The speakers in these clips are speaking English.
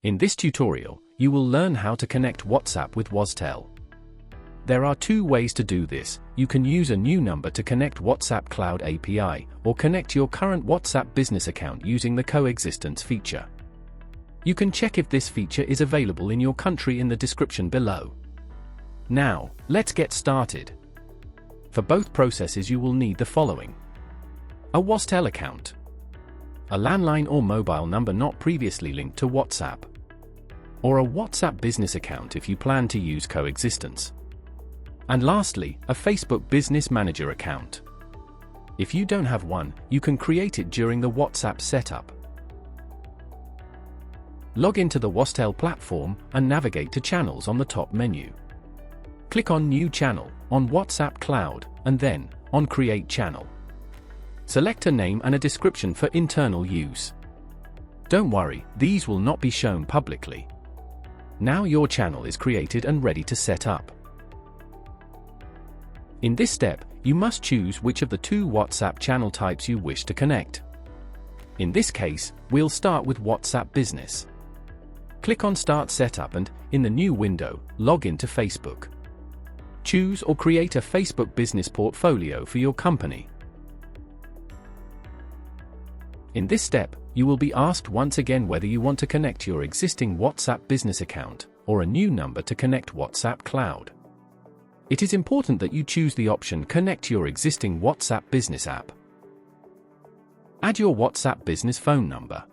In this tutorial, you will learn how to connect WhatsApp with WOZTELL. There are two ways to do this. You can use a new number to connect WhatsApp Cloud API, or connect your current WhatsApp business account using the coexistence feature. You can check if this feature is available in your country in the description below. Now, let's get started. For both processes you will need the following: a WOZTELL account, a landline or mobile number not previously linked to WhatsApp, or a WhatsApp business account if you plan to use coexistence. And lastly, a Facebook Business Manager account. If you don't have one, you can create it during the WhatsApp setup. Log into the WOZTELL platform and navigate to Channels on the top menu. Click on New Channel, on WhatsApp Cloud, and then on Create Channel. Select a name and a description for internal use. Don't worry, these will not be shown publicly. Now your channel is created and ready to set up. In this step, you must choose which of the two WhatsApp channel types you wish to connect. In this case, we'll start with WhatsApp Business. Click on Start Setup and, in the new window, log into Facebook. Choose or create a Facebook business portfolio for your company. In this step, you will be asked once again whether you want to connect your existing WhatsApp business account, or a new number to connect WhatsApp Cloud. It is important that you choose the option Connect your existing WhatsApp business app. Add your WhatsApp business phone number.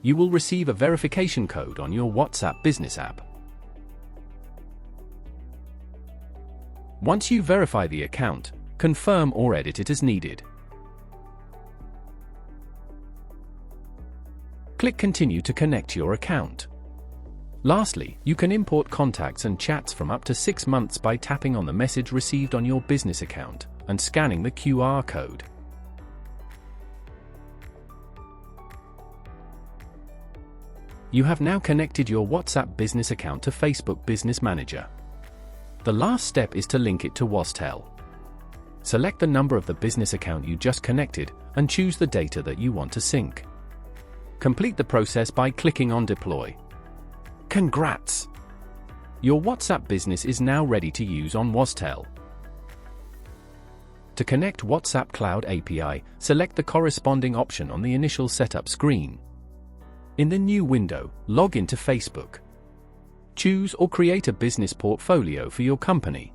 You will receive a verification code on your WhatsApp business app. Once you verify the account, confirm or edit it as needed. Click Continue to connect your account. Lastly, you can import contacts and chats from up to 6 months by tapping on the message received on your business account and scanning the QR code. You have now connected your WhatsApp business account to Facebook Business Manager. The last step is to link it to WOZTELL. Select the number of the business account you just connected and choose the data that you want to sync. Complete the process by clicking on Deploy. Congrats! Your WhatsApp business is now ready to use on WOZTELL. To connect WhatsApp Cloud API, select the corresponding option on the initial setup screen. In the new window, log into Facebook. Choose or create a business portfolio for your company.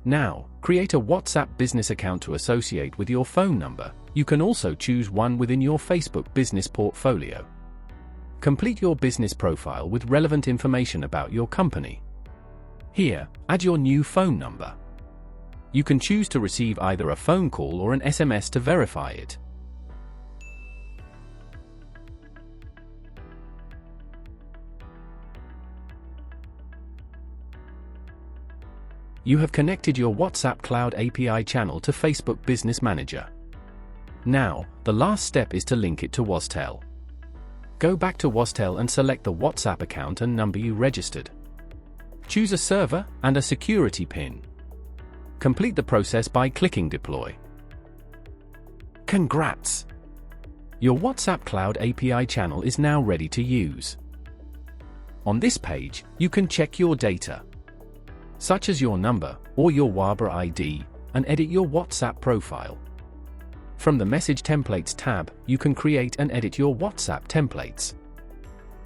Now, create a WhatsApp business account to associate with your phone number. You can also choose one within your Facebook business portfolio. Complete your business profile with relevant information about your company. Here, add your new phone number. You can choose to receive either a phone call or an SMS to verify it. You have connected your WhatsApp Cloud API channel to Facebook Business Manager. Now, the last step is to link it to WOZTELL. Go back to WOZTELL and select the WhatsApp account and number you registered. Choose a server and a security PIN. Complete the process by clicking Deploy. Congrats! Your WhatsApp Cloud API channel is now ready to use. On this page, you can check your data, such as your number or your WABA ID, and edit your WhatsApp profile. From the Message Templates tab, you can create and edit your WhatsApp templates.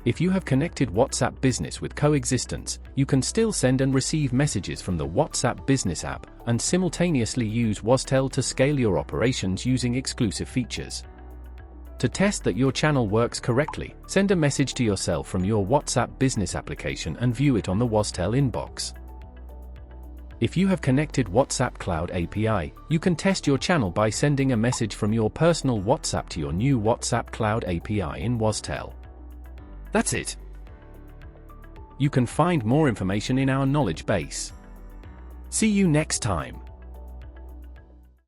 If you have connected WhatsApp Business with coexistence, you can still send and receive messages from the WhatsApp Business app and simultaneously use WOZTELL to scale your operations using exclusive features. To test that your channel works correctly, send a message to yourself from your WhatsApp Business application and view it on the WOZTELL inbox. If you have connected WhatsApp Cloud API, you can test your channel by sending a message from your personal WhatsApp to your new WhatsApp Cloud API in WOZTELL. That's it. You can find more information in our knowledge base. See you next time.